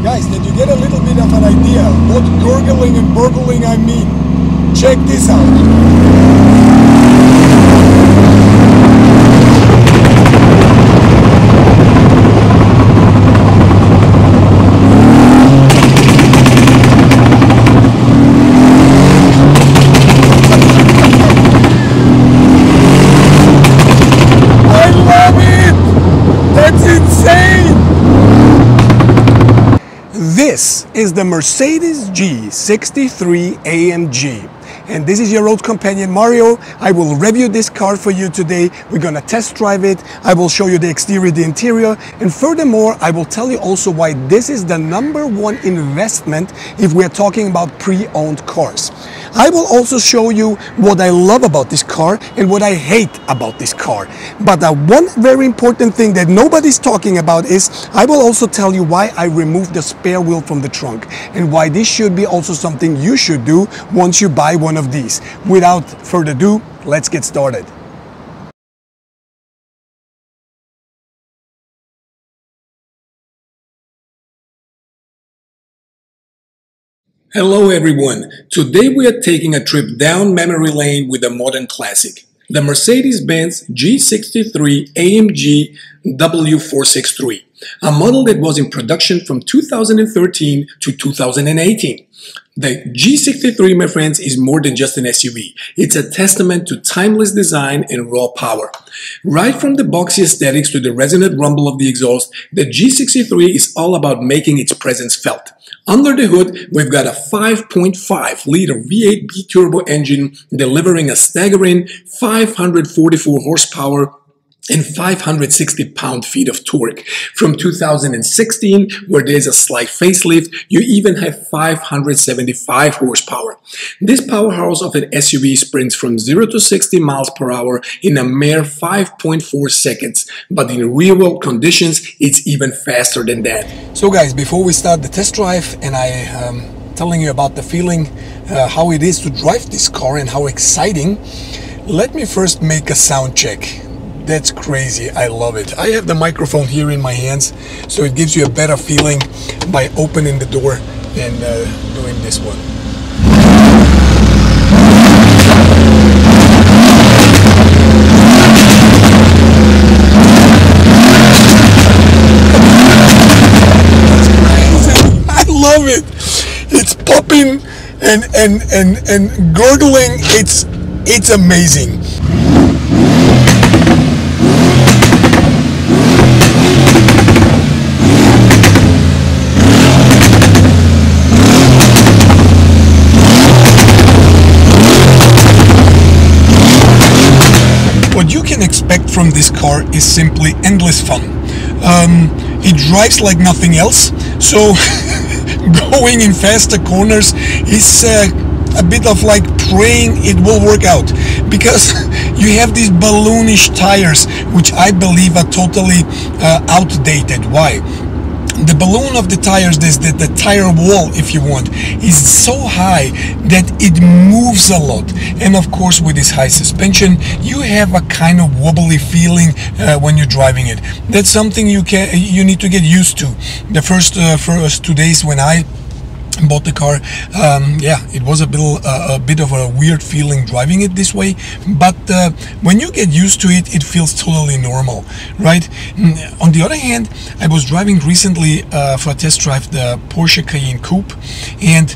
Guys, did you get a little bit of an idea what gurgling and burbling I mean? Check this out. I love it! That's insane! This is the Mercedes G63 AMG. And this is your road companion Mario. I will review this car for you today. We're gonna test drive it. I will show you the exterior, the interior, and furthermore, I will tell you also why this is the #1 investment if we're talking about pre-owned cars. I will also show you what I love about this car and what I hate about this car. But one very important thing that nobody's talking about is I will also tell you why I removed the spare wheel from the trunk and why this should be also something you should do once you buy one of these. Without further ado, let's get started. Hello everyone, today we are taking a trip down memory lane with a modern classic, the Mercedes-Benz G63 AMG W463, a model that was in production from 2013 to 2018. The G63, my friends, is more than just an SUV. It's a testament to timeless design and raw power. Right from the boxy aesthetics to the resonant rumble of the exhaust, the G63 is all about making its presence felt. Under the hood, we've got a 5.5-liter V8 B-turbo engine delivering a staggering 544 horsepower and 560 pound-feet of torque. From 2016, where there's a slight facelift, you even have 575 horsepower. This powerhouse of an SUV sprints from 0 to 60 miles per hour in a mere 5.4 seconds, but in real-world conditions, it's even faster than that. So guys, before we start the test drive, and telling you about the feeling, how it is to drive this car and how exciting, let me first make a sound check. That's crazy. I love it. I have the microphone here in my hands, so it gives you a better feeling by opening the door and doing this one. That's crazy. I love it. It's popping and gurgling. It's amazing. What you can expect from this car is simply endless fun. It drives like nothing else, so going in faster corners is a bit of like praying it will work out, because you have these balloonish tires, which I believe are totally outdated. Why? The balloon of the tires, the tire wall, if you want, is so high that it moves a lot. And of course, with this high suspension, you have a kind of wobbly feeling when you're driving it. That's something you need to get used to. The first 2 days when I bought the car, yeah, it was a bit of a weird feeling driving it this way, but when you get used to it, it feels totally normal, right? On the other hand, I was driving recently for a test drive the Porsche Cayenne Coupe, and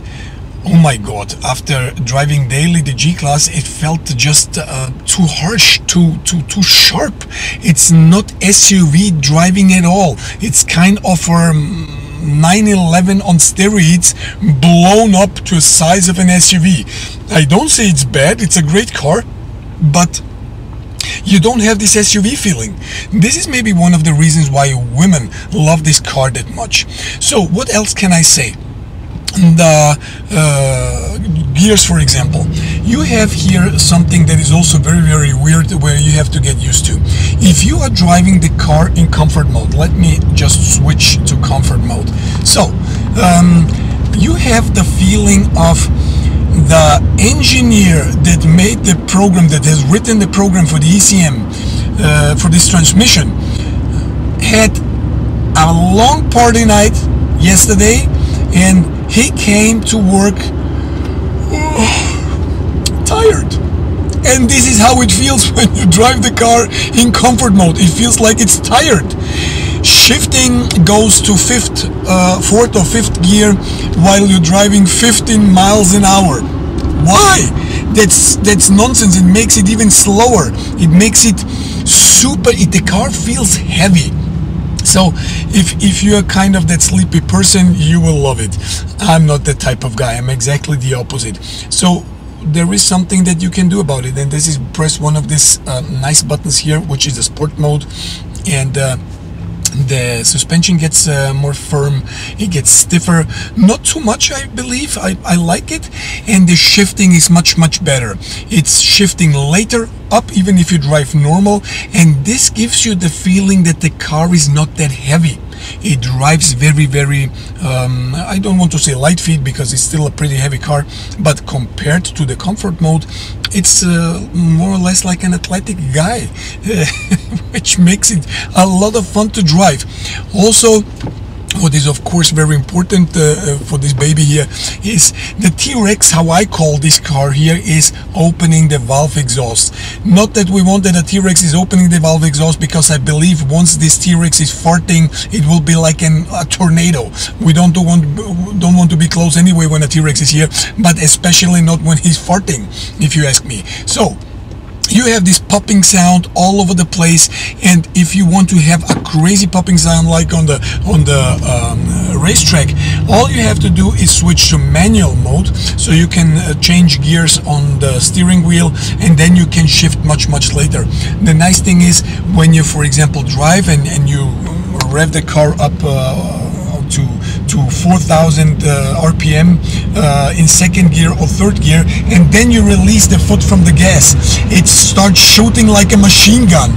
oh my god, after driving daily the G-Class, it felt just too harsh, too sharp. It's not SUV driving at all. It's kind of a 911 on steroids, blown up to the size of an SUV. I don't say it's bad, it's a great car, but you don't have this SUV feeling. This is maybe one of the reasons why women love this car that much. So what else can I say? The gears, for example, you have here something that is also very weird, where you have to get used to. If you are driving the car in comfort mode, let me just switch to comfort mode. So you have the feeling of the engineer that made the program, that has written the program for the ECM, for this transmission, had a long party night yesterday, and he came to work tired. And this is how it feels when you drive the car in comfort mode. It feels like it's tired. Shifting goes to fourth or fifth gear while you're driving 15 miles an hour. Why? That's nonsense. It makes it even slower. It makes it the car feels heavy. So if you're kind of that sleepy person, you will love it. I'm not that type of guy. I'm exactly the opposite. So there is something that you can do about it, and this is press one of these nice buttons here, which is the sport mode, and the suspension gets more firm, it gets stiffer, not too much, I believe. I like it, and the shifting is much better. It's shifting later up even if you drive normal, and this gives you the feeling that the car is not that heavy. It drives very I don't want to say light feet because it's still a pretty heavy car, but compared to the comfort mode, it's more or less like an athletic guy, which makes it a lot of fun to drive. Also, what is of course very important for this baby here is the T-Rex, how I call this car here, is opening the valve exhaust. Not that we want that a T-Rex is opening the valve exhaust, because I believe once this T-Rex is farting, it will be like a tornado. We don't want to be close anyway when a T-Rex is here, but especially not when he's farting, if you ask me. So you have this popping sound all over the place, and if you want to have a crazy popping sound like on the racetrack, all you have to do is switch to manual mode, so you can change gears on the steering wheel, and then you can shift much later. The nice thing is when you, for example, drive and you rev the car up to 4,000 RPM in second gear or third gear, and then you release the foot from the gas, it starts shooting like a machine gun.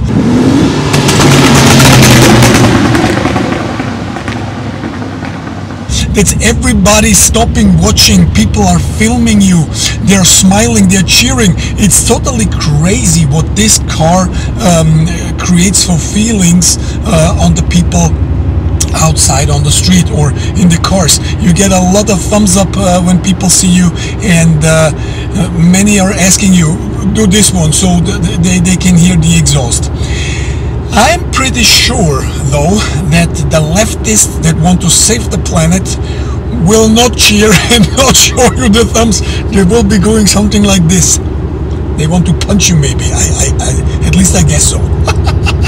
That's everybody stopping, watching. People are filming you, they're smiling, they're cheering. It's totally crazy what this car creates for feelings on the people outside on the street or in the cars. You get a lot of thumbs up when people see you, and many are asking you, do this one, so they can hear the exhaust. I'm pretty sure though that the leftists that want to save the planet will not cheer and not show you the thumbs. They will be going something like this. They want to punch you maybe. At least I guess so.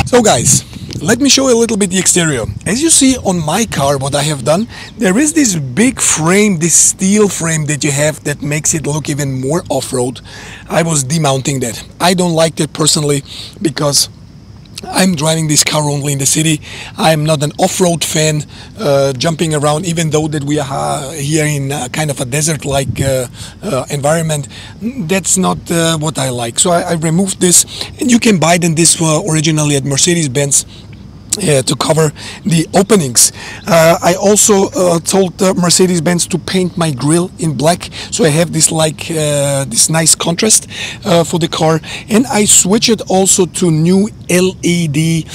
So guys, let me show you a little bit the exterior. As you see on my car, what I have done, there is this big frame, this steel frame that you have that makes it look even more off-road. I was demounting that. I don't like that personally because I'm driving this car only in the city. I'm not an off-road fan, jumping around, even though that we are here in kind of a desert-like environment. That's not what I like. So I removed this, and you can buy them this originally at Mercedes-Benz to cover the openings. I also told Mercedes-Benz to paint my grille in black, so I have this like this nice contrast for the car, and I switched it also to new LED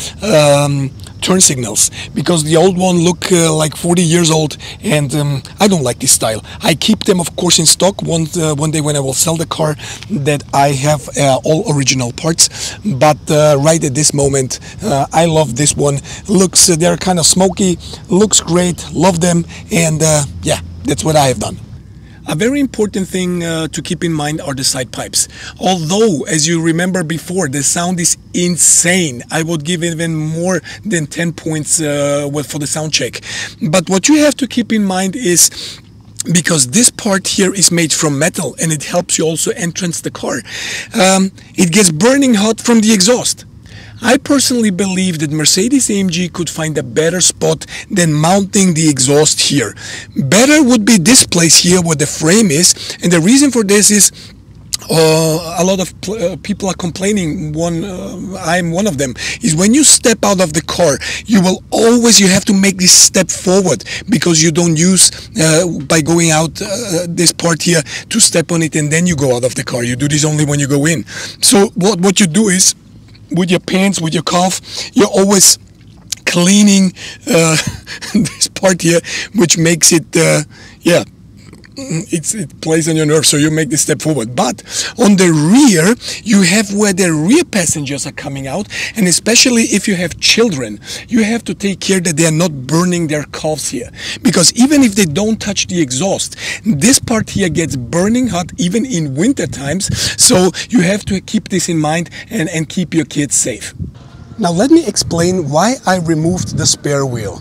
turn signals, because the old one look like 40 years old, and I don't like this style. I keep them of course in stock. One day when I will sell the car, that I have all original parts, but right at this moment I love this one. Looks they're kind of smoky, looks great, love them, and yeah, that's what I have done. A very important thing to keep in mind are the side pipes. Although, as you remember before, the sound is insane. I would give even more than 10 points for the sound check. But what you have to keep in mind is, because this part here is made from metal and it helps you also entrance the car, it gets burning hot from the exhaust. I personally believe that Mercedes AMG could find a better spot than mounting the exhaust here. Better would be this place here where the frame is, and the reason for this is a lot of people are complaining, I'm one of them, is when you step out of the car, you have to make this step forward, because you don't use by going out this part here to step on it and then you go out of the car. You do this only when you go in. So what you do is, with your pants, with your calf, you always cleaning this part here, which makes it, yeah, it plays on your nerves, so you make this step forward. But on the rear, you have where the rear passengers are coming out, and especially if you have children, you have to take care that they are not burning their calves here, because even if they don't touch the exhaust, this part here gets burning hot even in winter times. So you have to keep this in mind and keep your kids safe. Now let me explain why I removed the spare wheel.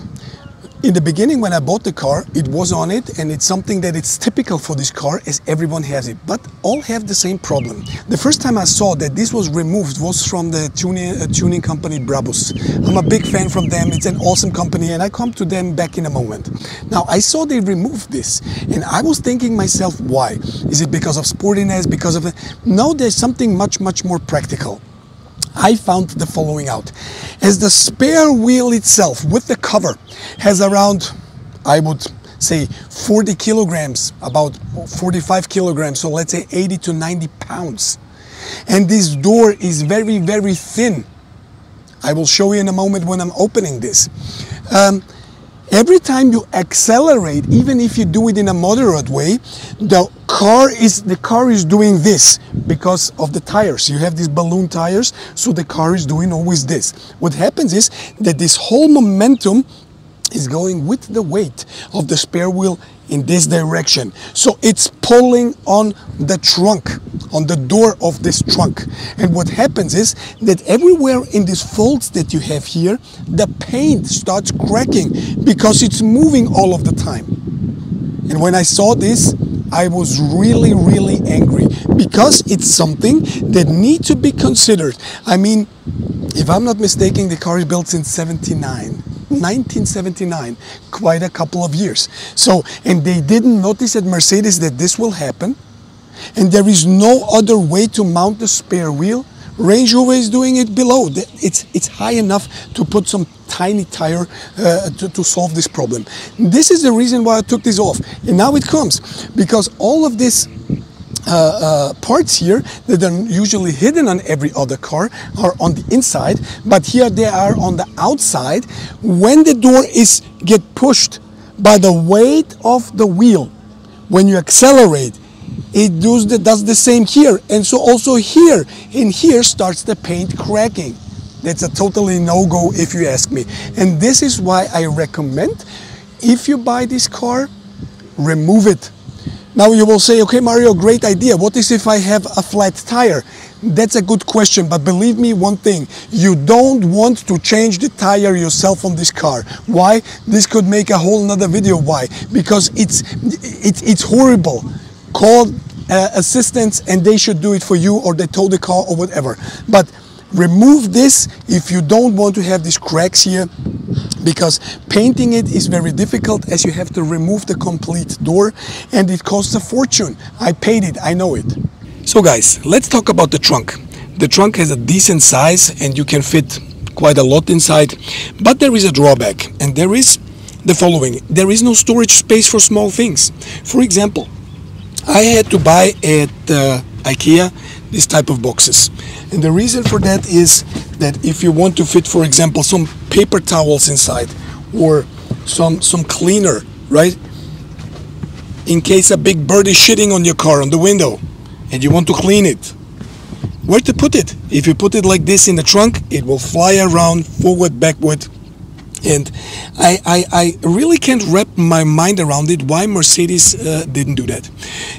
In the beginning, when I bought the car, it was on it, and it's something that it's typical for this car, as everyone has it, but all have the same problem. The first time I saw that this was removed was from the tuning company Brabus. I'm a big fan from them. It's an awesome company, and I come to them back in a moment. Now, I saw they removed this, and I was thinking myself, why? Is it because of sportiness, because of... No, there's something much, much more practical. I found the following out. As the spare wheel itself with the cover has around, I would say 40 kilograms, about 45 kilograms, so let's say 80 to 90 pounds. And this door is very, very thin. I will show you in a moment when I'm opening this. Every time you accelerate, even if you do it in a moderate way, the car is doing this because of the tires. You have these balloon tires, so the car is doing always this. What happens is that this whole momentum is going with the weight of the spare wheel in this direction. So it's pulling on the trunk, on the door of this trunk. And what happens is that everywhere in these folds that you have here, the paint starts cracking because it's moving all of the time. And when I saw this, I was really, really angry, because it's something that needs to be considered. I mean, if I'm not mistaken, the car is built since 1979, quite a couple of years. So, and they didn't notice at Mercedes that this will happen, and there is no other way to mount the spare wheel. Range Rover is doing it below. It's high enough to put some tiny tire to solve this problem. This is the reason why I took this off. And now it comes, because all of this parts here that are usually hidden on every other car are on the inside, but here they are on the outside. When the door get pushed by the weight of the wheel, when you accelerate, it does the same here, and so also here, and here starts the paint cracking. That's a totally no-go if you ask me. And this is why I recommend, if you buy this car, remove it. Now you will say, okay Mario, great idea. What is if I have a flat tire? That's a good question, but believe me one thing, you don't want to change the tire yourself on this car. Why? This could make a whole nother video. Why? Because it's horrible. Call assistance and they should do it for you, or they tow the car or whatever. But remove this if you don't want to have these cracks here, because painting it is very difficult, as you have to remove the complete door, and it costs a fortune. I paid it, I know it. So guys, let's talk about the trunk. The trunk has a decent size and you can fit quite a lot inside, but there is a drawback, and there is the following. There is no storage space for small things. For example, I had to buy at IKEA this type of boxes, and the reason for that is that if you want to fit, for example, some paper towels inside, or some cleaner, right, in case a big bird is shitting on your car, on the window, and you want to clean it, where to put it? If you put it like this in the trunk, it will fly around forward, backward. And I really can't wrap my mind around it, why Mercedes didn't do that.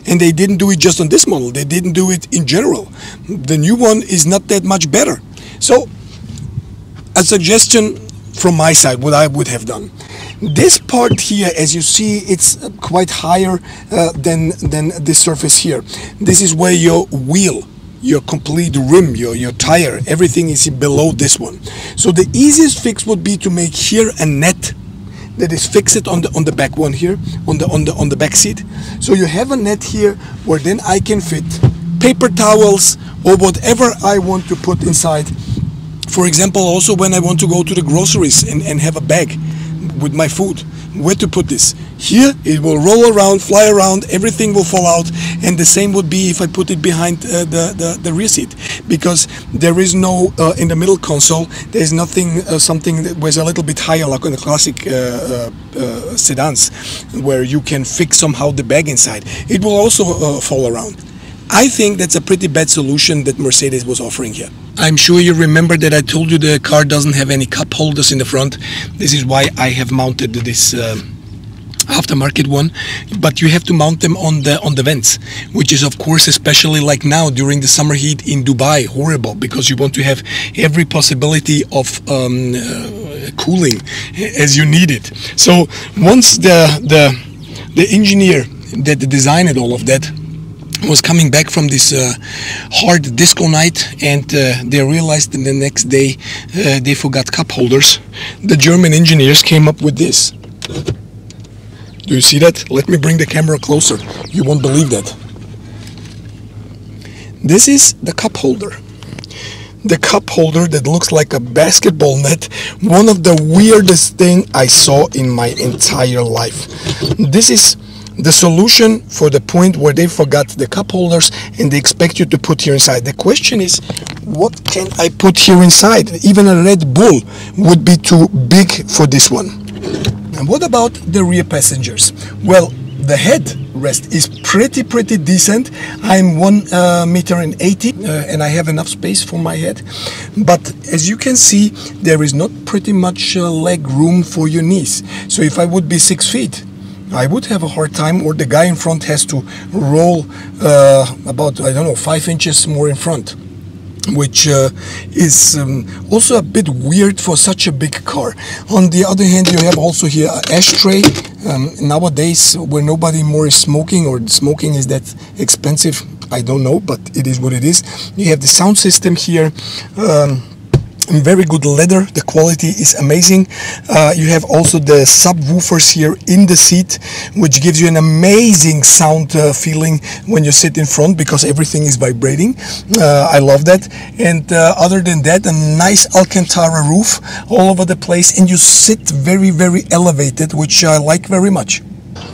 And they didn't do it just on this model, they didn't do it in general. The new one is not that much better. So a suggestion from my side, what I would have done. This part here, as you see, it's quite higher than this surface here. This is where your wheel, your complete rim, your tire, everything is below this one. So the easiest fix would be to make here a net that is fixed on the back one here, on the back seat. So you have a net here where then I can fit paper towels or whatever I want to put inside. For example, also when I want to go to the groceries and have a bag with my food, where to put this? Here it will roll around, fly around, everything will fall out, and the same would be if I put it behind the rear seat, because there is no in the middle console, there is nothing, something that was a little bit higher like in the classic sedans, where you can fix somehow the bag inside. It will also fall around. I think that's a pretty bad solution that Mercedes was offering here. I'm sure you remember that I told you the car doesn't have any cup holders in the front. This is why I have mounted this aftermarket one, but you have to mount them on the vents, which is of course, especially like now during the summer heat in Dubai, horrible, because you want to have every possibility of cooling as you need it. So once the engineer that designed all of that was coming back from this hard disco night, and they realized that the next day they forgot cup holders, the German engineers came up with this. Do you see that? Let me bring the camera closer. You won't believe that. This is the cup holder. The cup holder that looks like a basketball net. One of the weirdest thing I saw in my entire life. This is the solution for the point where they forgot the cup holders and they expect you to put here inside. The question is, what can I put here inside? Even a Red Bull would be too big for this one. And what about the rear passengers? Well, the headrest is pretty decent. I'm 1.80 meters and I have enough space for my head. But as you can see, there is not pretty much leg room for your knees. So if I would be 6 feet, I would have a hard time, or the guy in front has to roll about, I don't know, 5 inches more in front, which is also a bit weird for such a big car. On the other hand, you have also here an ashtray. Nowadays, where nobody more is smoking, or smoking is that expensive, I don't know, but it is what it is. You have the sound system here. Very good leather, the quality is amazing. You have also the subwoofers here in the seat, which gives you an amazing sound feeling when you sit in front, because everything is vibrating. I love that. And other than that, a nice Alcantara roof all over the place, and you sit very elevated, which I like very much.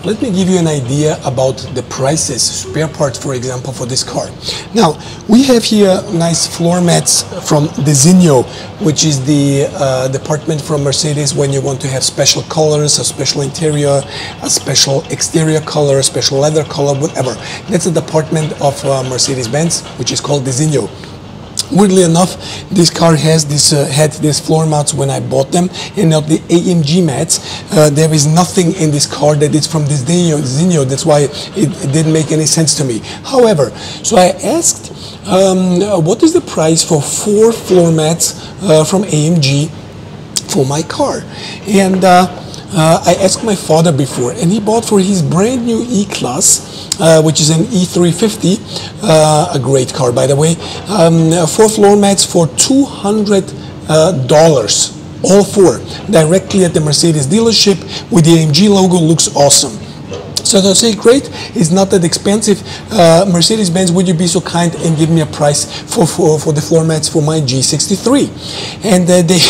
Let me give you an idea about the prices, spare parts, for example, for this car. Now, we have here nice floor mats from Designo, which is the department from Mercedes when you want to have special colors, a special interior, a special exterior color, a special leather color, whatever. That's the department of Mercedes-Benz, which is called Designo. Weirdly enough, this car has had these floor mats when I bought them, and not the AMG mats. There is nothing in this car that is from this Designo. That's why it didn't make any sense to me. However, so I asked, what is the price for 4 floor mats from AMG for my car? And I asked my father before, and he bought for his brand new E-Class, which is an E350, a great car, by the way, 4 floor mats for $200, all 4, directly at the Mercedes dealership with the AMG logo. Looks awesome. So they'll say, great, it's not that expensive. Mercedes-Benz, would you be so kind and give me a price for the floor mats for my G63? And they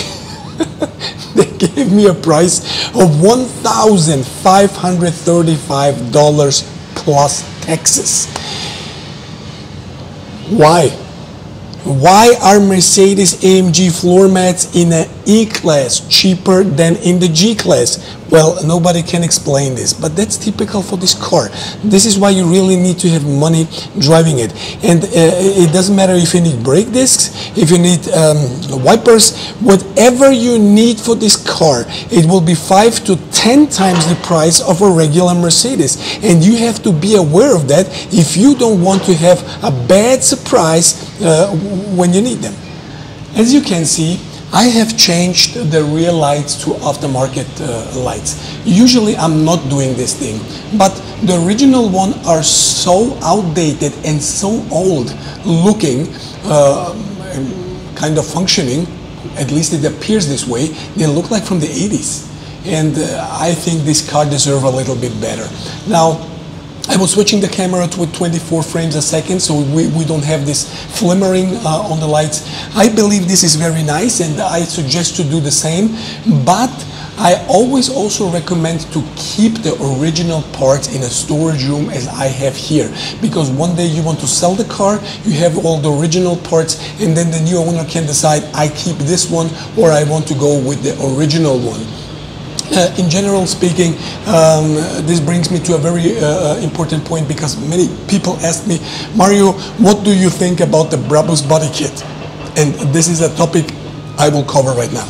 gave me a price of $1,535 plus taxes. Why? Why are Mercedes AMG floor mats in an E-Class cheaper than in the G-Class? Well, nobody can explain this, but that's typical for this car. This is why you really need to have money driving it. And it doesn't matter if you need brake discs, if you need wipers, whatever you need for this car, it will be 5 to 10 times the price of a regular Mercedes. And you have to be aware of that if you don't want to have a bad surprise when you need them. As you can see, I have changed the rear lights to aftermarket lights. Usually I'm not doing this thing, but the original one are so outdated and so old looking, kind of functioning, at least it appears this way. They look like from the 80s. And I think this car deserves a little bit better. Now, I was switching the camera to 24 frames a second, so we don't have this flimmering on the lights. I believe this is very nice, and I suggest to do the same, but I always also recommend to keep the original parts in a storage room as I have here, because one day you want to sell the car, you have all the original parts, and then the new owner can decide, I keep this one or I want to go with the original one. In general speaking, this brings me to a very important point, because many people ask me, Mario, what do you think about the Brabus body kit? And this is a topic I will cover right now.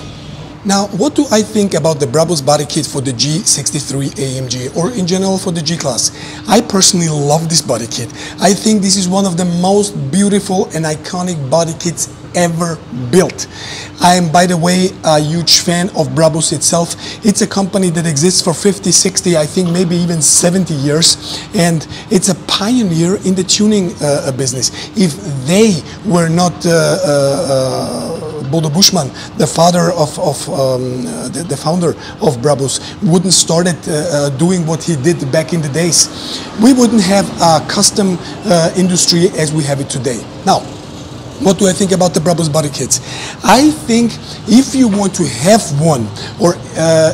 Now, what do I think about the Brabus body kit for the G63 AMG, or in general for the G-Class? I personally love this body kit. I think this is one of the most beautiful and iconic body kits ever built. I am, by the way, a huge fan of Brabus itself. It's a company that exists for 50, 60, I think maybe even 70 years, and it's a pioneer in the tuning business. If they were not Bodo Buschmann, the father the founder of Brabus, wouldn't started doing what he did back in the days, we wouldn't have a custom industry as we have it today. Now, what do I think about the Brabus body kits? I think if you want to have one, or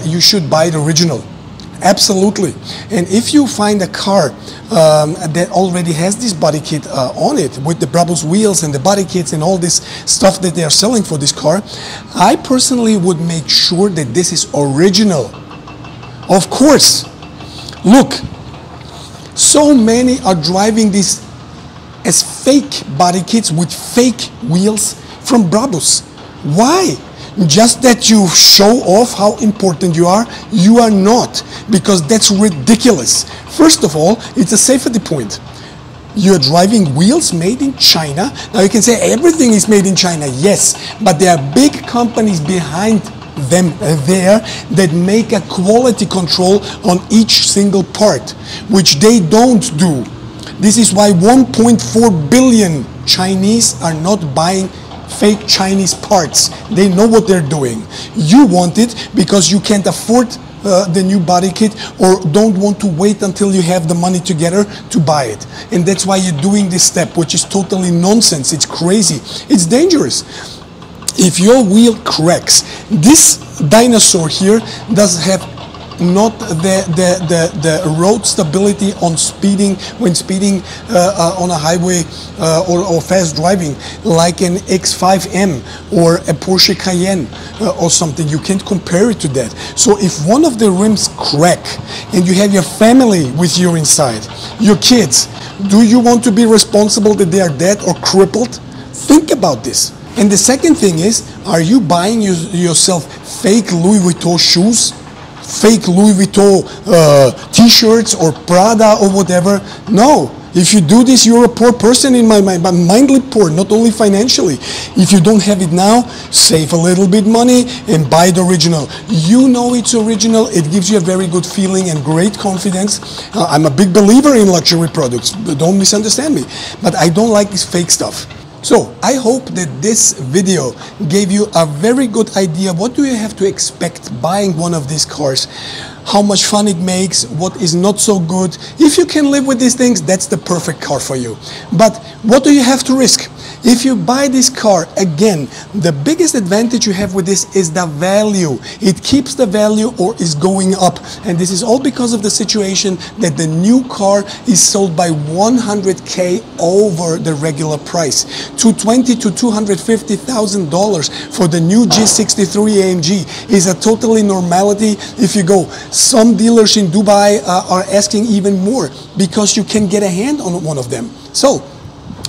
you should buy the original. Absolutely. And if you find a car that already has this body kit on it, with the Brabus wheels and the body kits and all this stuff that they are selling for this car, I personally would make sure that this is original. Of course. Look, so many are driving these as fake body kits with fake wheels from Brabus. Why? Just that you show off how important you are? You are not, because that's ridiculous. First of all, it's a safety point. You're driving wheels made in China. Now you can say everything is made in China. Yes, but there are big companies behind them there that make a quality control on each single part, which they don't do. This is why 1.4 billion Chinese are not buying fake Chinese parts. They know what they're doing. You want it because you can't afford the new body kit, or don't want to wait until you have the money together to buy it. And that's why you're doing this step, which is totally nonsense. It's crazy. It's dangerous. If your wheel cracks, this dinosaur here does have not the road stability on speeding, when speeding on a highway or fast driving, like an X5M or a Porsche Cayenne or something. You can't compare it to that. So if one of the rims crack and you have your family with you inside, your kids, do you want to be responsible that they are dead or crippled? Think about this. And the second thing is, are you buying yourself fake Louis Vuitton shoes? Fake Louis Vuitton t-shirts or Prada or whatever? No. If you do this, you're a poor person in my mind, but mindly poor, not only financially. If you don't have it now, save a little bit money and buy the original. You know it's original. It gives you a very good feeling and great confidence. I'm a big believer in luxury products. Don't misunderstand me. But I don't like this fake stuff. So I hope that this video gave you a very good idea. What do you have to expect buying one of these cars? How much fun it makes, what is not so good. If you can live with these things, that's the perfect car for you. But what do you have to risk? If you buy this car, again, the biggest advantage you have with this is the value. It keeps the value or is going up. And this is all because of the situation that the new car is sold by 100K over the regular price. $220,000 to $250,000 for the new G63 AMG is a totally normality. If you go, some dealers in Dubai are asking even more because you can get a hand on one of them. So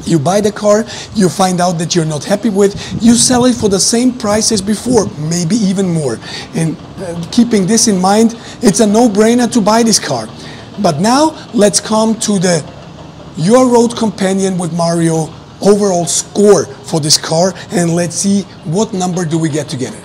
you buy the car, you find out that you're not happy with, you sell it for the same price as before, maybe even more. And keeping this in mind, it's a no-brainer to buy this car. But now let's come to the Your Road Companion with Mario overall score for this car, and let's see what number do we get together.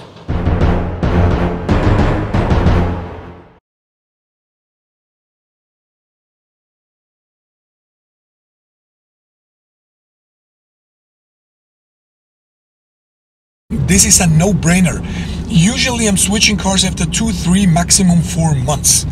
This is a no-brainer. Usually I'm switching cars after 2, 3, maximum 4 months.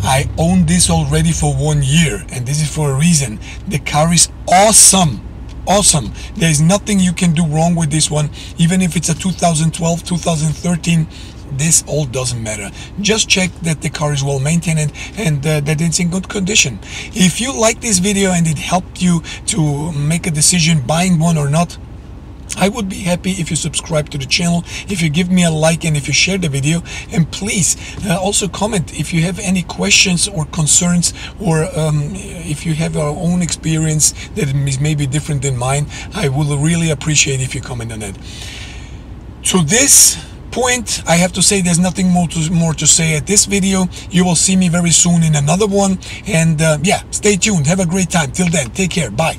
I own this already for 1 year, and this is for a reason. The car is awesome. Awesome. There is nothing you can do wrong with this one, even if it's a 2012, 2013 This all doesn't matter. Just check that the car is well maintained and that it's in good condition. If you like this video and it helped you to make a decision buying one or not, I would be happy if you subscribe to the channel, if you give me a like, and if you share the video. And please also comment if you have any questions or concerns, or if you have your own experience that is maybe different than mine. I would really appreciate if you comment on that. To this point, I have to say there's nothing more to say at this video. You will see me very soon in another one. And yeah, stay tuned. Have a great time. Till then, take care. Bye.